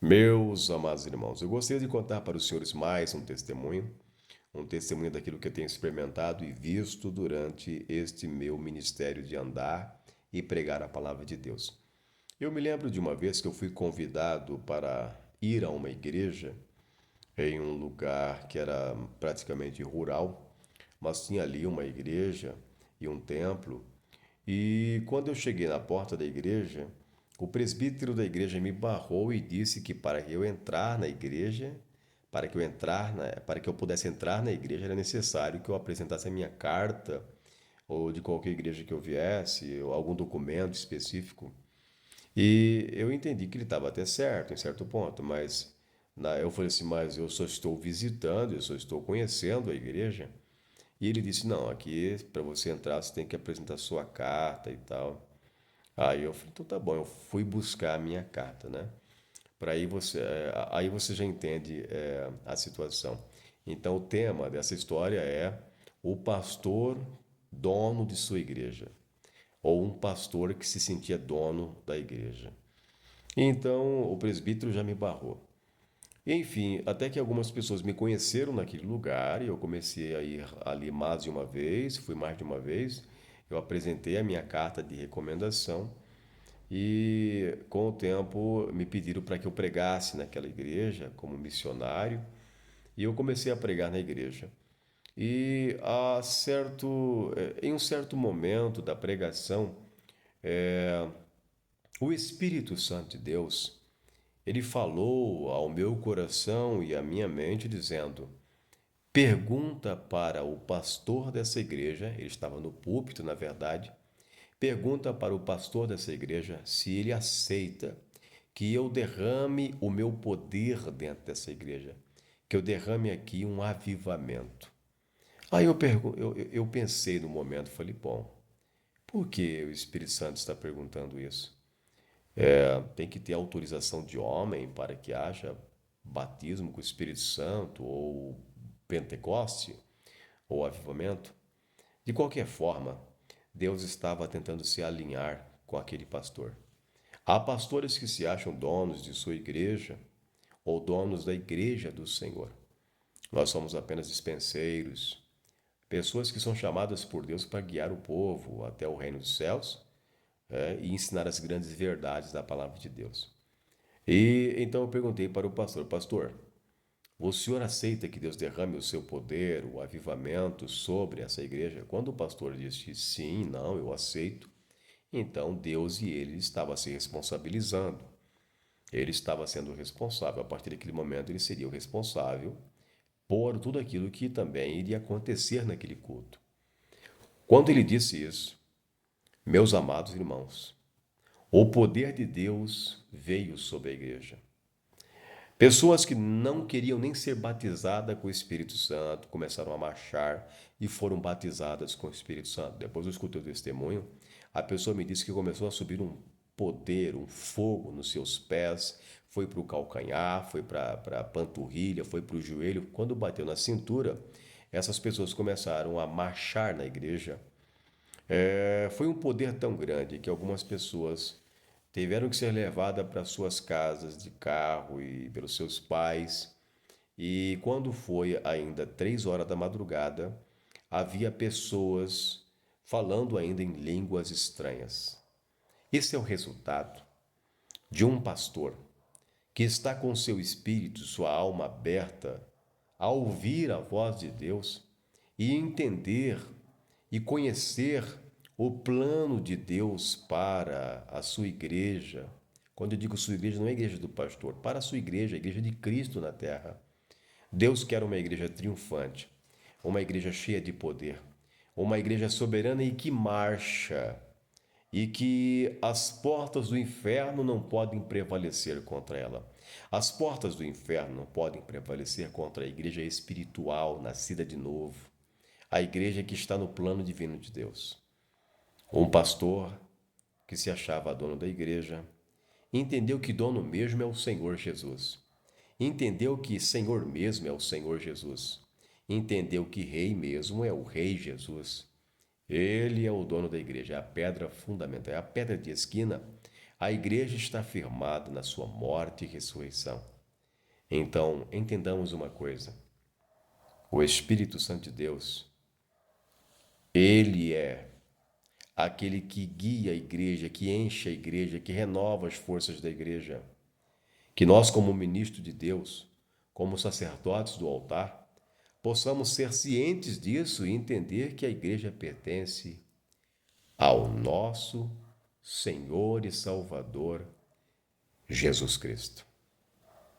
Meus amados irmãos, eu gostaria de contar para os senhores mais um testemunho daquilo que eu tenho experimentado e visto durante este meu ministério de andar e pregar a palavra de Deus. Eu me lembro de uma vez que eu fui convidado para ir a uma igreja em um lugar que era praticamente rural, mas tinha ali uma igreja e um templo. E quando eu cheguei na porta da igreja, o presbítero da igreja me barrou e disse que para eu entrar na igreja, para que eu pudesse entrar na igreja, era necessário que eu apresentasse a minha carta ou de qualquer igreja que eu viesse, ou algum documento específico. E eu entendi que ele estava até certo, em certo ponto, mas eu falei assim, mas eu só estou visitando, eu só estou conhecendo a igreja. E ele disse, não, aqui para você entrar você tem que apresentar sua carta e tal. Aí eu falei, então tá bom, eu fui buscar a minha carta, né? Para aí você já entende a situação. Então o tema dessa história é o pastor dono de sua igreja, ou um pastor que se sentia dono da igreja. Então o presbítero já me barrou. Enfim, até que algumas pessoas me conheceram naquele lugar e eu comecei a ir ali mais de uma vez, fui mais de uma vez. Eu apresentei a minha carta de recomendação e com o tempo me pediram para que eu pregasse naquela igreja como missionário e eu comecei a pregar na igreja. E em um certo momento da pregação, o Espírito Santo de Deus, ele falou ao meu coração e à minha mente dizendo: pergunta para o pastor dessa igreja, ele estava no púlpito, na verdade, pergunta para o pastor dessa igreja se ele aceita que eu derrame o meu poder dentro dessa igreja, que eu derrame aqui um avivamento. Aí eu pensei no momento, falei, bom, por que o Espírito Santo está perguntando isso? Tem que ter autorização de homem para que haja batismo com o Espírito Santo ou Pentecoste ou avivamento? De qualquer forma, Deus estava tentando se alinhar com aquele pastor. Há pastores que se acham donos de sua igreja ou donos da igreja do Senhor. Nós somos apenas dispenseiros, pessoas que são chamadas por Deus para guiar o povo até o reino dos céus, e ensinar as grandes verdades da palavra de Deus. E então eu perguntei para o pastor: pastor, o senhor aceita que Deus derrame o seu poder, o avivamento sobre essa igreja? Quando o pastor disse sim, não, eu aceito, então Deus e ele estava se responsabilizando. Ele estava sendo responsável. A partir daquele momento, ele seria o responsável por tudo aquilo que também iria acontecer naquele culto. Quando ele disse isso, meus amados irmãos, o poder de Deus veio sobre a igreja. Pessoas que não queriam nem ser batizadas com o Espírito Santo começaram a marchar e foram batizadas com o Espírito Santo. Depois eu escutei o testemunho. A pessoa me disse que começou a subir um poder, um fogo nos seus pés, foi para o calcanhar, foi para a panturrilha, foi para o joelho. Quando bateu na cintura, essas pessoas começaram a marchar na igreja. Foi um poder tão grande que algumas pessoas tiveram que ser levadas para suas casas de carro e pelos seus pais. E quando foi ainda 3 horas da madrugada, havia pessoas falando ainda em línguas estranhas. Esse é o resultado de um pastor que está com seu espírito, sua alma aberta a ouvir a voz de Deus e entender e conhecer o plano de Deus para a sua igreja. Quando eu digo sua igreja, não é a igreja do pastor, para a sua igreja, a igreja de Cristo na terra. Deus quer uma igreja triunfante, uma igreja cheia de poder, uma igreja soberana e que marcha, e que as portas do inferno não podem prevalecer contra ela. As portas do inferno não podem prevalecer contra a igreja espiritual, nascida de novo, a igreja que está no plano divino de Deus. Um pastor que se achava dono da igreja entendeu que dono mesmo é o Senhor Jesus. Entendeu que Senhor mesmo é o Senhor Jesus. Entendeu que Rei mesmo é o Rei Jesus. Ele é o dono da igreja, é a pedra fundamental, é a pedra de esquina, A igreja está firmada na sua morte e ressurreição. Então, entendamos uma coisa: o Espírito Santo de Deus, ele é aquele que guia a igreja, que enche a igreja, que renova as forças da igreja. Que nós, como ministros de Deus, como sacerdotes do altar, possamos ser cientes disso e entender que a igreja pertence ao nosso Senhor e Salvador Jesus Cristo.